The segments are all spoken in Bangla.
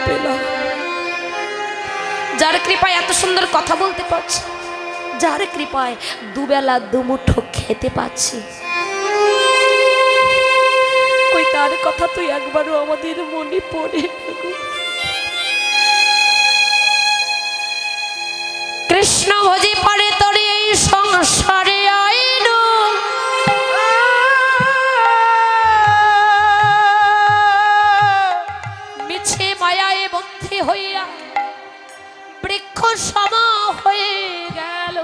পেলাম, যার কৃপায় এত সুন্দর কথা বলতে পারছি, যার কৃপায় দুবেলা দুমুঠো খেতে পাচ্ছি, কই তার কথা তুই একবারও আমাদের মনে পড়ে না গো। কৃষ্ণ ভজি পারে তরে এই সংসারে আইনো, মিছে মায়ায় বন্ধি হইয়া বৃক্ষ সম হয়ে গেল।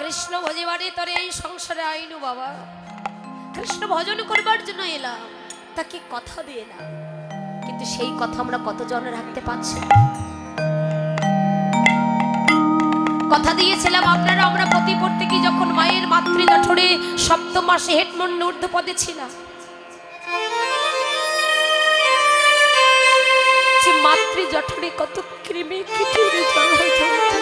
কৃষ্ণ ভজি পারে তরে এই সংসারে আইনো বাবা, কৃষ্ণ ভজন করবার জন্য এলাম, তাকে কথা দিয়ে এলাম, কিন্তু সেই কথা আমরা কতজন রাখতে পারছি? কথা দিয়েছিলাম আপনারা আমরা প্রতি প্রত্যেকে যখন মায়ের মাতৃ জঠরে সপ্তম মাসে হেডমন্ড ঊর্ধ্বপদে ছিলাম, যে মাতৃ জঠরে কত কৃমি কীটের জ্বালা জ্বলতো,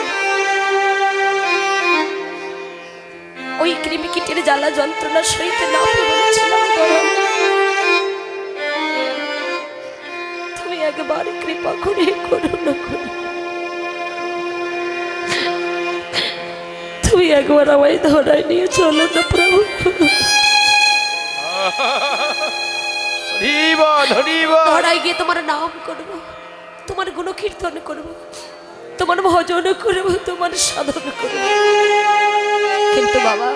ওই কৃমি কীটের জ্বালা যন্ত্রণা সইতে না পেরে বলেছিলাম তুমি একবার কৃপা করে করুণা করে তুমি একবার আমায় ধরায় নিয়ে চলো না প্রভু। ধরায় গিয়ে তোমার নাম করবো, তোমার গুণকীর্তন করবো, তোমার ভজন করবো, তোমার সাধন করবো। কিন্তু বাবা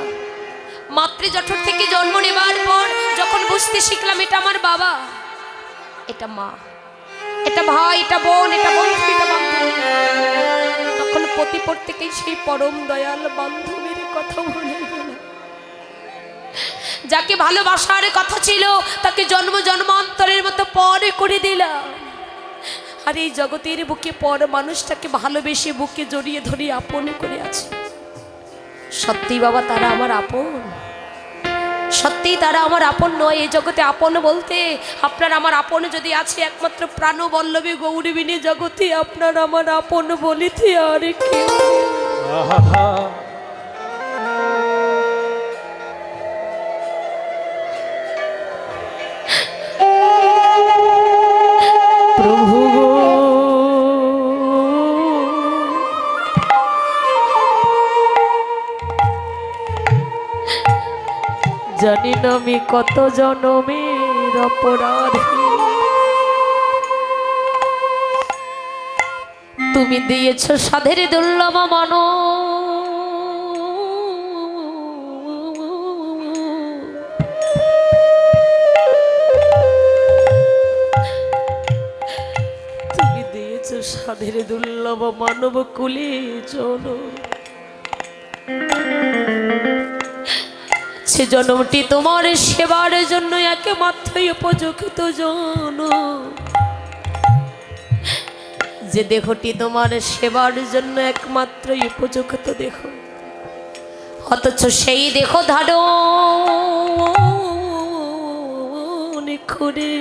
মাতৃ জঠর থেকে জন্ম নেবার পর যখন বুঝতে শিখলাম এটা আমার বাবা, এটা মা, এটা ভাই, এটা বোন, এটা বন্ধু, এটা বান্ধবী, তখন প্রতি প্রত্যেকেই সেই পরম দয়াল বান্ধবীর কথা মনে গেল, যাকে ভালোবাসার কথা ছিল তাকে জন্ম জন্মান্তরের মতো পরে করে দিলাম, আর এই জগতের বুকে পর মানুষটাকে ভালোবেসে বুকে জড়িয়ে ধরে আপন করে আছে। সত্যি বাবা তারা আমার আপন, সত্যিই তারা আমার আপন নয়। এই জগতে আপন বলতে আপনার আমার আপন যদি আছে একমাত্র প্রাণবল্লভী গৌরবিনী জগতে আপনার আমার আপন বলিতে আর কেউ। প্রভু জানি না আমি কত জনমের অপরাধী, তুমি দিয়েছ সাধের দুর্লভ মান, তুমি দিয়েছ সাধের দুর্লভ মানব কুলে জন, সে জন্মটি তোমার সেবার জন্য একমাত্র উপযুক্ত জন, যে দেহটি তোমার সেবার জন্য একমাত্র উপযুক্ত দেহ, অথচ সেই দেহ ধারণ করে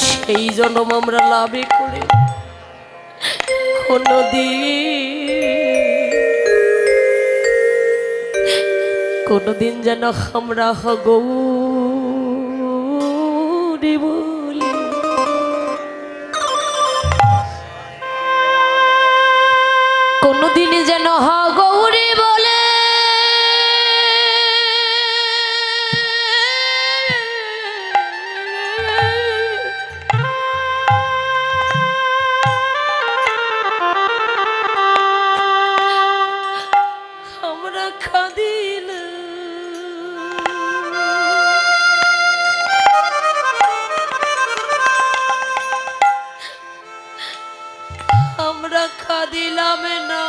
সেই জন্ম আমরা লাভে করে কোনদিন যেন আমরা গৌরী বলি, কোনদিন যেন গৌরী বলে আমরা খাদিল, আমরা খাদিলাম না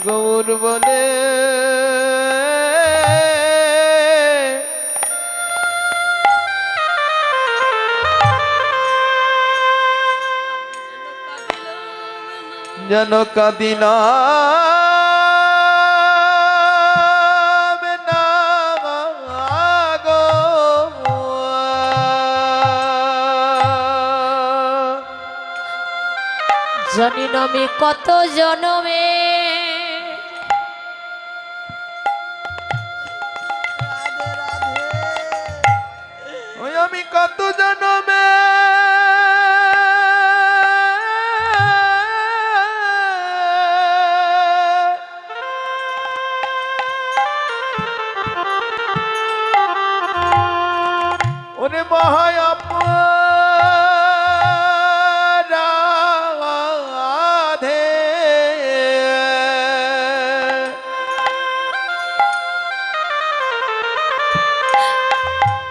গৌর বলে যেন কাদিনা জানি না আমি কত জনমে ওই আমি কত জনমে ওরে মহারাধে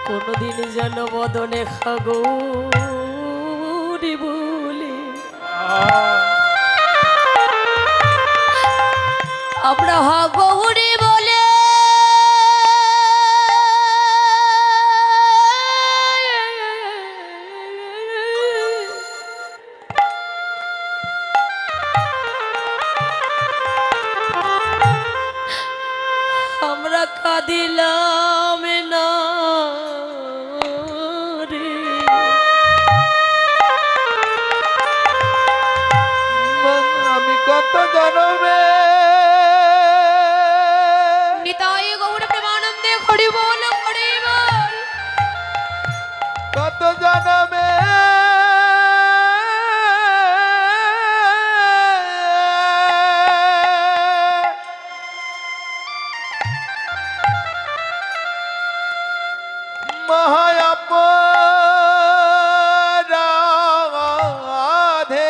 কোনদিন যেন বদনে খাগৌরি বলে আমরা হাগৌরি বলে আমরা কাঁদিলাম না রে আমি কত জনমে নিতাই গৌর প্রেমানন্দে হরি বল কত জনমে মহারাধে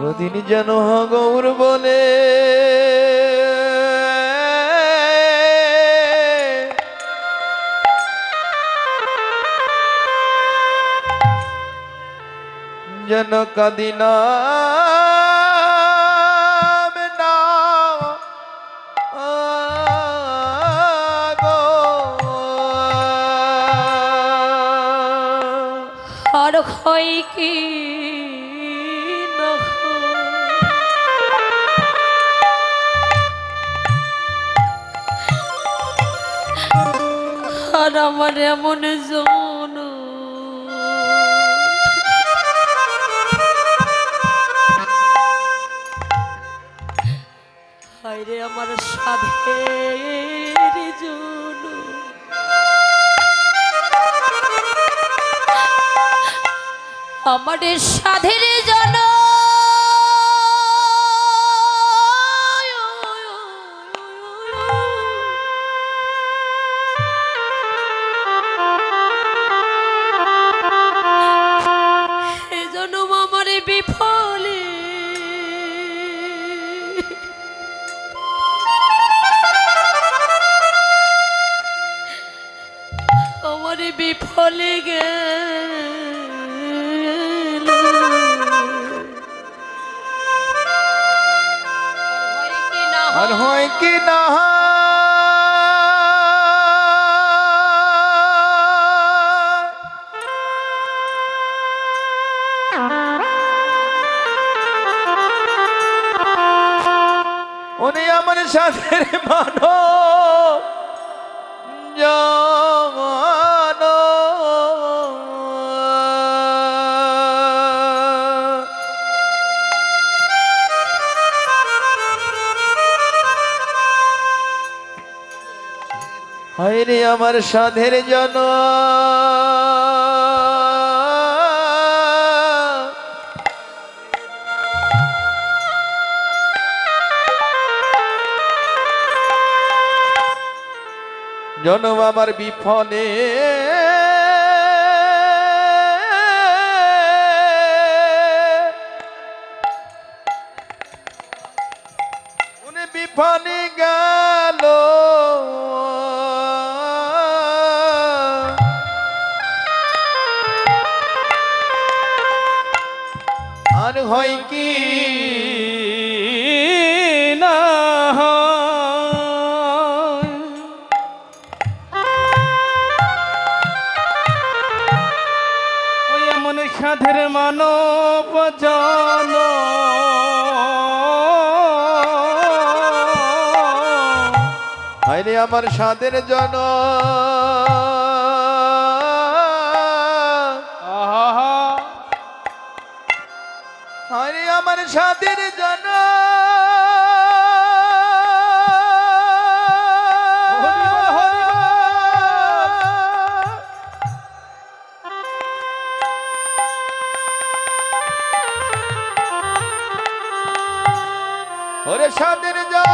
রদিনী যেন গৌর বলে যেন কাদিনা আর হয় কি না আর আমার এমন জন হায়রে আমার সাধের জন আমাদের সাধের জন সেজন্য আমার বিফলে আমার বিফলে গেল আর হয় কি না উনি আমার সাথে মানো জানো হায়রে আমার সাধের জন জনম আমার বিফলে উনি বিফলে গেল আর হয় কি না সাধের মানব জন হায়রে আমার সাধের জন হায়রে আমার সাধের জন ওরে সাদের জান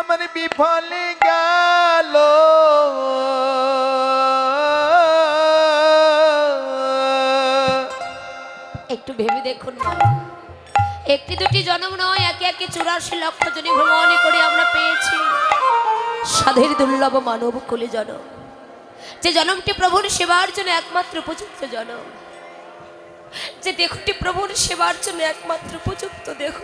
আমার বিফলে গেল একটু ভেবে দেখুন না, একটি দুটি জন্ম নয়, একে একে 84 লক্ষ জনি ভ্রমণ করে আমরা পেয়েছি সাধের দুর্লভ মানব কুলে জন্ম। যে জন্মটি প্রভুর সেবার জন্য একমাত্র উপযুক্ত জন্ম, যে দেহটি প্রভুর সেবার জন্য একমাত্র উপযুক্ত দেহ,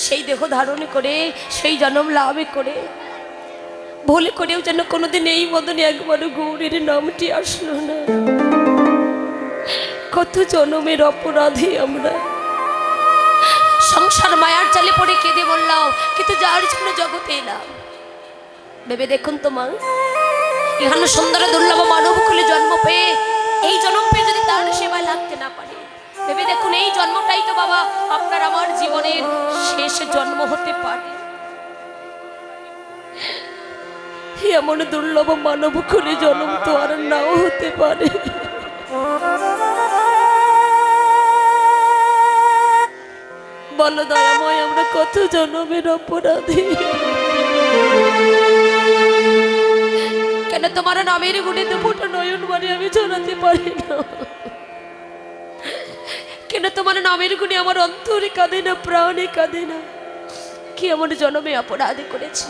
সেই দেহ ধারণ করে সেই জন্ম লাভ করে ভুল করেও যেন কোনোদিন এই মদনে একবারও গৌরীর নামটি আসলো না। কত জনমের অপরাধী আমরা, সংসার মায়ার জালে পড়ে কেঁদে বললাম, কিন্তু যার জন্য জগতে এলাম। ভেবে দেখুন তো মা, এখানে সুন্দর দুর্লভ মানব কুলে জন্ম পেয়ে এই জন্ম পেয়ে যদি তার সেবায় লাগতে না পারে, ভেবে দেখুন এই জন্মটাই তো বাবা আপনার আমার জীবনের শেষ জন্ম হতে পারে। এমন দুর্লভ মানব কুলে জন্ম তো আর নাও হতে পারে। বলো দয়াময়, আমরা কত জন্মের অপরাধী। কেন তোমার নামের গুণে দুপুটো নয়ন মানে আমি জানাতে পারি না? কেন তোমার নামের গুণে আমার অন্তরে কাঁদে না, প্রাণে কাঁদে না? কি এমন জন্মে অপরাধী করেছি?